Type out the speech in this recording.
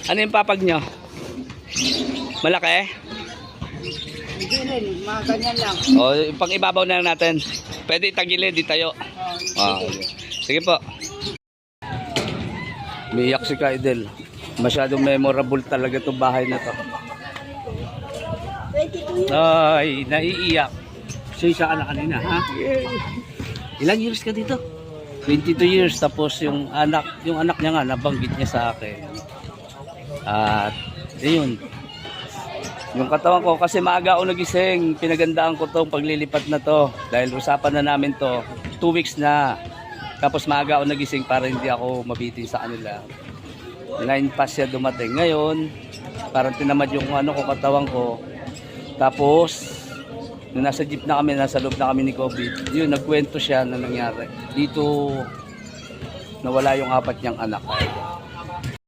Ano yung papag nyo? Malaki? Hindi rin, mga ganyan lang. O, pang ibabaw na lang natin. Pwede itagilid, di tayo. Sige po. Umiiyak si Kaidel. Masyadong memorable talaga itong bahay na to. 22 years. Ay, naiiyak. Isa ka na kanina, ha? Ilang years ka dito? 22 years. Tapos yung anak niya nga, nabanggit niya sa akin. At, yun. Yung katawan ko, kasi maaga ako nagising, pinagandaan ko tong paglilipat na to. Dahil usapan na namin to, 2 weeks na. Tapos maaga ako nagising para hindi ako mabitin sa kanila. 9 pa siya dumating. Ngayon, parang tinamad yung katawan ko. Tapos, nung nasa jeep na kami, nasa loob na kami ni COVID, yun, nagkwento siya na nangyari. Dito, nawala yung 4 niyang anak.